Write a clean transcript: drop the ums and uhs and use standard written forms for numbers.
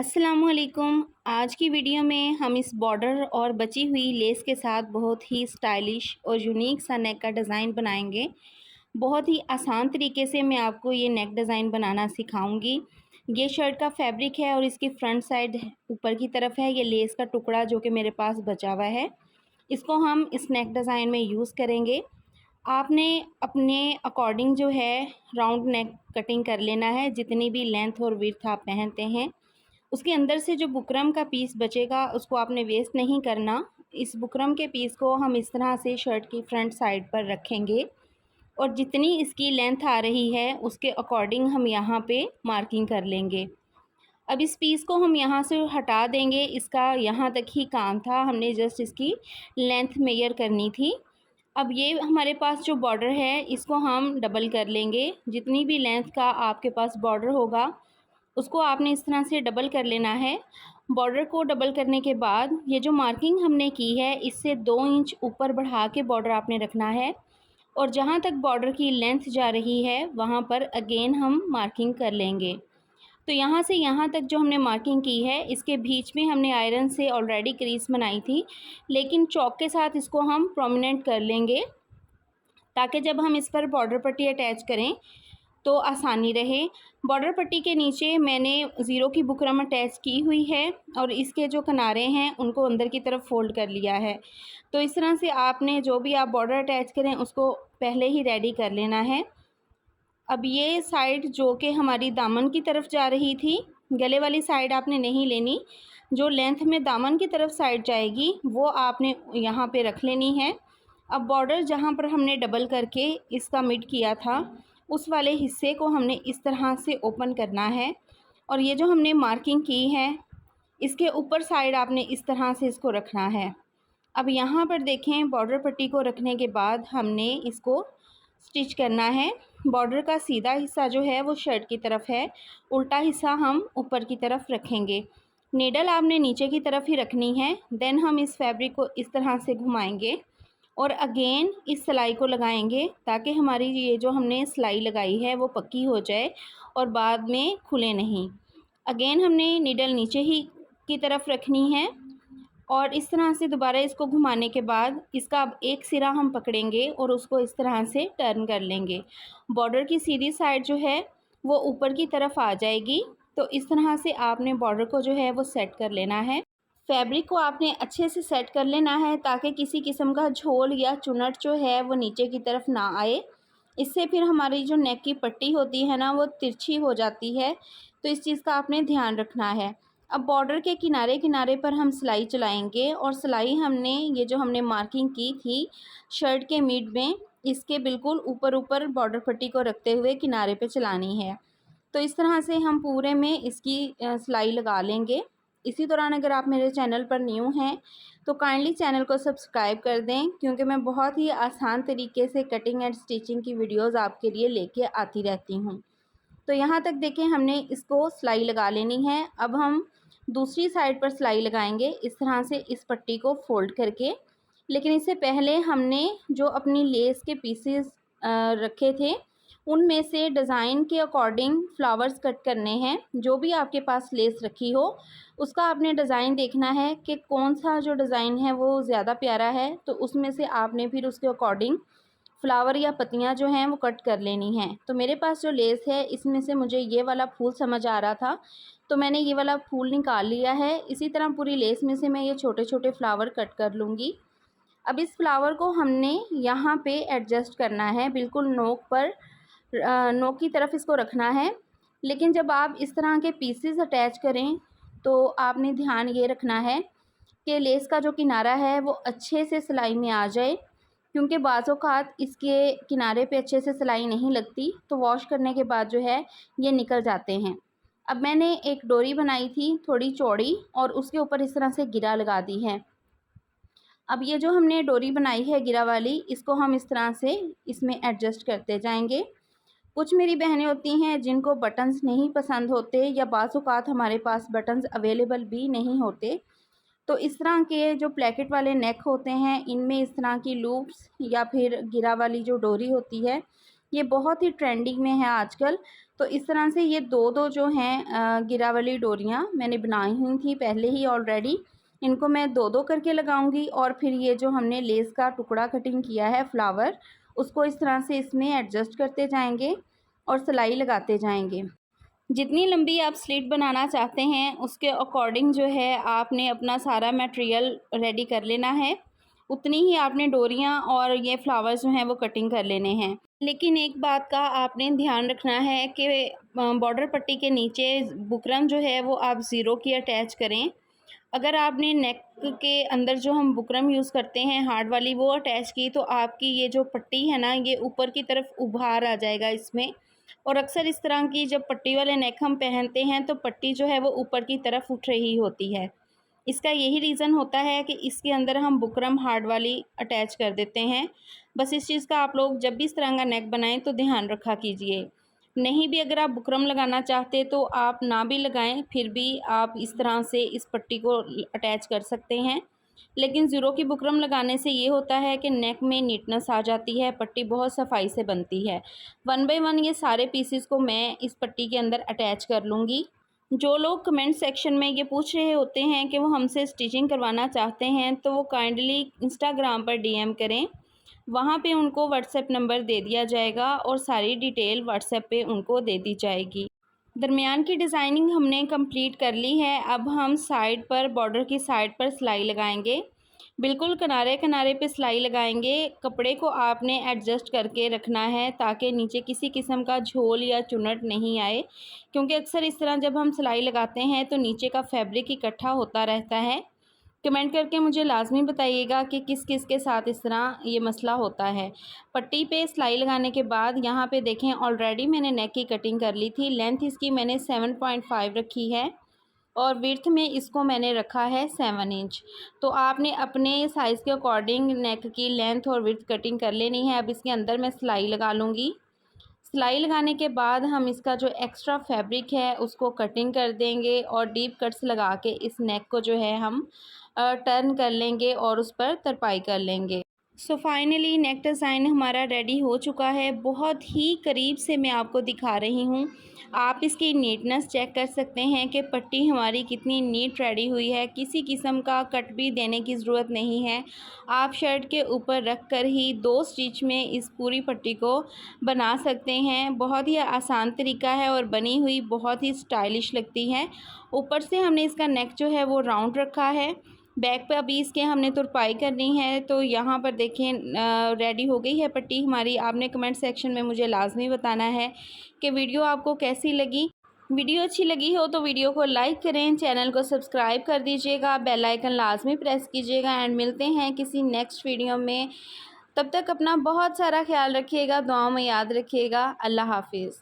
अस्सलामुअलैकुम। आज की वीडियो में हम इस बॉर्डर और बची हुई लेस के साथ बहुत ही स्टाइलिश और यूनिक सा नेक का डिज़ाइन बनाएंगे। बहुत ही आसान तरीके से मैं आपको ये नेक डिज़ाइन बनाना सिखाऊंगी। ये शर्ट का फैब्रिक है और इसकी फ्रंट साइड ऊपर की तरफ है। ये लेस का टुकड़ा जो कि मेरे पास बचा हुआ है, इसको हम इस नेक डिज़ाइन में यूज़ करेंगे। आपने अपने अकॉर्डिंग जो है राउंड नेक कटिंग कर लेना है। जितनी भी लेंथ और विड्थ आप पहनते हैं, उसके अंदर से जो बुकरम का पीस बचेगा उसको आपने वेस्ट नहीं करना। इस बुकरम के पीस को हम इस तरह से शर्ट की फ्रंट साइड पर रखेंगे और जितनी इसकी लेंथ आ रही है उसके अकॉर्डिंग हम यहाँ पे मार्किंग कर लेंगे। अब इस पीस को हम यहाँ से हटा देंगे। इसका यहाँ तक ही काम था, हमने जस्ट इसकी लेंथ मेजर करनी थी। अब ये हमारे पास जो बॉर्डर है इसको हम डबल कर लेंगे। जितनी भी लेंथ का आपके पास बॉर्डर होगा उसको आपने इस तरह से डबल कर लेना है। बॉर्डर को डबल करने के बाद ये जो मार्किंग हमने की है इससे 2 इंच ऊपर बढ़ा के बॉर्डर आपने रखना है और जहाँ तक बॉर्डर की लेंथ जा रही है वहाँ पर अगेन हम मार्किंग कर लेंगे। तो यहाँ से यहाँ तक जो हमने मार्किंग की है इसके बीच में हमने आयरन से ऑलरेडी क्रीज बनाई थी, लेकिन चॉक के साथ इसको हम प्रोमिनेंट कर लेंगे ताकि जब हम इस पर बॉर्डर पट्टी अटैच करें तो आसानी रहे। बॉर्डर पट्टी के नीचे मैंने ज़ीरो की बुकरम अटैच की हुई है और इसके जो किनारे हैं उनको अंदर की तरफ फोल्ड कर लिया है। तो इस तरह से आपने जो भी आप बॉर्डर अटैच करें उसको पहले ही रेडी कर लेना है। अब ये साइड जो कि हमारी दामन की तरफ जा रही थी, गले वाली साइड आपने नहीं लेनी। जो लेंथ में दामन की तरफ साइड जाएगी वो आपने यहाँ पे रख लेनी है। अब बॉर्डर जहाँ पर हमने डबल करके इसका मिड किया था उस वाले हिस्से को हमने इस तरह से ओपन करना है और ये जो हमने मार्किंग की है इसके ऊपर साइड आपने इस तरह से इसको रखना है। अब यहाँ पर देखें, बॉर्डर पट्टी को रखने के बाद हमने इसको स्टिच करना है। बॉर्डर का सीधा हिस्सा जो है वो शर्ट की तरफ है, उल्टा हिस्सा हम ऊपर की तरफ रखेंगे। नीडल आपने नीचे की तरफ ही रखनी है। देन हम इस फैब्रिक को इस तरह से घुमाएंगे और अगेन इस सिलाई को लगाएंगे ताकि हमारी ये जो हमने सिलाई लगाई है वो पक्की हो जाए और बाद में खुले नहीं। अगेन हमने नीडल नीचे ही की तरफ रखनी है और इस तरह से दोबारा इसको घुमाने के बाद इसका अब एक सिरा हम पकड़ेंगे और उसको इस तरह से टर्न कर लेंगे। बॉर्डर की सीधी साइड जो है वो ऊपर की तरफ आ जाएगी। तो इस तरह से आपने बॉर्डर को जो है वो सेट कर लेना है। फैब्रिक को आपने अच्छे से सेट कर लेना है ताकि किसी किस्म का झोल या चुनट जो है वो नीचे की तरफ ना आए। इससे फिर हमारी जो नेक की पट्टी होती है ना वो तिरछी हो जाती है, तो इस चीज़ का आपने ध्यान रखना है। अब बॉर्डर के किनारे किनारे पर हम सिलाई चलाएंगे और सिलाई हमने ये जो हमने मार्किंग की थी शर्ट के मिड में, इसके बिल्कुल ऊपर ऊपर बॉर्डर पट्टी को रखते हुए किनारे पे चलानी है। तो इस तरह से हम पूरे में इसकी सिलाई लगा लेंगे। इसी दौरान अगर आप मेरे चैनल पर न्यू हैं तो काइंडली चैनल को सब्सक्राइब कर दें, क्योंकि मैं बहुत ही आसान तरीके से कटिंग एंड स्टिचिंग की वीडियोस आपके लिए लेके आती रहती हूँ। तो यहाँ तक देखें, हमने इसको सिलाई लगा लेनी है। अब हम दूसरी साइड पर सिलाई लगाएंगे इस तरह से इस पट्टी को फोल्ड करके। लेकिन इससे पहले हमने जो अपनी लेस के पीसेस रखे थे उनमें से डिज़ाइन के अकॉर्डिंग फ्लावर्स कट करने हैं। जो भी आपके पास लेस रखी हो उसका आपने डिज़ाइन देखना है कि कौन सा जो डिज़ाइन है वो ज़्यादा प्यारा है, तो उसमें से आपने फिर उसके अकॉर्डिंग फ्लावर या पत्तियां जो हैं वो कट कर लेनी हैं। तो मेरे पास जो लेस है इसमें से मुझे ये वाला फूल समझ आ रहा था तो मैंने ये वाला फूल निकाल लिया है। इसी तरह पूरी लेस में से मैं ये छोटे छोटे फ्लावर कट कर लूँगी। अब इस फ्लावर को हमने यहाँ पे एडजस्ट करना है, बिल्कुल नोक पर नोक की तरफ इसको रखना है। लेकिन जब आप इस तरह के पीसेस अटैच करें तो आपने ध्यान ये रखना है कि लेस का जो किनारा है वो अच्छे से सिलाई में आ जाए, क्योंकि बाज़-औक़ात इसके किनारे पे अच्छे से सिलाई नहीं लगती तो वॉश करने के बाद जो है ये निकल जाते हैं। अब मैंने एक डोरी बनाई थी थोड़ी चौड़ी और उसके ऊपर इस तरह से गिरा लगा दी है। अब ये जो हमने डोरी बनाई है गिरा वाली, इसको हम इस तरह से इसमें एडजस्ट करते जाएंगे। कुछ मेरी बहनें होती हैं जिनको बटन्स नहीं पसंद होते या बाज़-औक़ात हमारे पास बटन्स अवेलेबल भी नहीं होते, तो इस तरह के जो प्लेकेट वाले नेक होते हैं इनमें इस तरह की लूप्स या फिर गिरा वाली जो डोरी होती है ये बहुत ही ट्रेंडिंग में है आजकल। तो इस तरह से ये दो जो हैं गिरा वाली डोरियाँ मैंने बनाई हुई थी पहले ही ऑलरेडी। इनको मैं दो करके लगाऊंगी और फिर ये जो हमने लेस का टुकड़ा कटिंग किया है फ्लावर, उसको इस तरह से इसमें एडजस्ट करते जाएंगे और सिलाई लगाते जाएंगे। जितनी लंबी आप स्लिट बनाना चाहते हैं उसके अकॉर्डिंग जो है आपने अपना सारा मटेरियल रेडी कर लेना है। उतनी ही आपने डोरियाँ और ये फ्लावर्स जो हैं वो कटिंग कर लेने हैं। लेकिन एक बात का आपने ध्यान रखना है कि बॉर्डर पट्टी के नीचे बुकरम जो है वो आप ज़ीरो की अटैच करें। अगर आपने नेक के अंदर जो हम बुकरम यूज़ करते हैं हार्ड वाली वो अटैच की, तो आपकी ये जो पट्टी है ना ये ऊपर की तरफ उभार आ जाएगा इसमें। और अक्सर इस तरह की जब पट्टी वाले नेक हम पहनते हैं तो पट्टी जो है वो ऊपर की तरफ उठ रही होती है। इसका यही रीज़न होता है कि इसके अंदर हम बुकरम हार्ड वाली अटैच कर देते हैं। बस इस चीज़ का आप लोग जब भी इस तरह का नेक बनाएं तो ध्यान रखा कीजिए। नहीं भी अगर आप बुकरम लगाना चाहते तो आप ना भी लगाएं, फिर भी आप इस तरह से इस पट्टी को अटैच कर सकते हैं। लेकिन ज़ीरो की बुकरम लगाने से ये होता है कि नेक में नीटनेस आ जाती है, पट्टी बहुत सफाई से बनती है। वन बाय वन ये सारे पीसेस को मैं इस पट्टी के अंदर अटैच कर लूँगी। जो लोग कमेंट सेक्शन में ये पूछ रहे होते हैं कि वो हमसे स्टिचिंग करवाना चाहते हैं तो वो काइंडली इंस्टाग्राम पर डीएम करें। वहाँ पे उनको व्हाट्सएप नंबर दे दिया जाएगा और सारी डिटेल व्हाट्सएप पे उनको दे दी जाएगी। दरमियान की डिज़ाइनिंग हमने कंप्लीट कर ली है। अब हम साइड पर बॉर्डर की साइड पर सिलाई लगाएंगे। बिल्कुल किनारे किनारे पे सिलाई लगाएंगे। कपड़े को आपने एडजस्ट करके रखना है ताकि नीचे किसी किस्म का झोल या चुनट नहीं आए, क्योंकि अक्सर इस तरह जब हम सिलाई लगाते हैं तो नीचे का फैब्रिक इकट्ठा होता रहता है। कमेंट करके मुझे लाजमी बताइएगा कि किस किस के साथ इस तरह ये मसला होता है। पट्टी पे सिलाई लगाने के बाद यहाँ पे देखें ऑलरेडी मैंने नेक की कटिंग कर ली थी। लेंथ इसकी मैंने 7.5 रखी है और विड्थ में इसको मैंने रखा है 7 इंच। तो आपने अपने साइज़ के अकॉर्डिंग नेक की लेंथ और विड्थ कटिंग कर लेनी है। अब इसके अंदर मैं सिलाई लगा लूँगी। सिलाई लगाने के बाद हम इसका जो एक्स्ट्रा फैब्रिक है उसको कटिंग कर देंगे और डीप कट्स लगा के इस नेक को जो है हम टर्न कर लेंगे और उस पर तरपाई कर लेंगे। सो फाइनली नेक डिज़ाइन हमारा रेडी हो चुका है। बहुत ही करीब से मैं आपको दिखा रही हूँ। आप इसकी नीटनेस चेक कर सकते हैं कि पट्टी हमारी कितनी नीट रेडी हुई है। किसी किस्म का कट भी देने की ज़रूरत नहीं है। आप शर्ट के ऊपर रख कर ही 2 स्टिच में इस पूरी पट्टी को बना सकते हैं। बहुत ही आसान तरीका है और बनी हुई बहुत ही स्टाइलिश लगती है। ऊपर से हमने इसका नेक जो है वो राउंड रखा है। बैक पे अभी इसके हमने तुरपाई करनी है। तो यहाँ पर देखें रेडी हो गई है पट्टी हमारी। आपने कमेंट सेक्शन में मुझे लाजमी बताना है कि वीडियो आपको कैसी लगी। वीडियो अच्छी लगी हो तो वीडियो को लाइक करें, चैनल को सब्सक्राइब कर दीजिएगा, बेल आइकन लाजमी प्रेस कीजिएगा। एंड मिलते हैं किसी नेक्स्ट वीडियो में। तब तक अपना बहुत सारा ख्याल रखिएगा, दुआओं में याद रखिएगा। अल्लाह हाफिज़।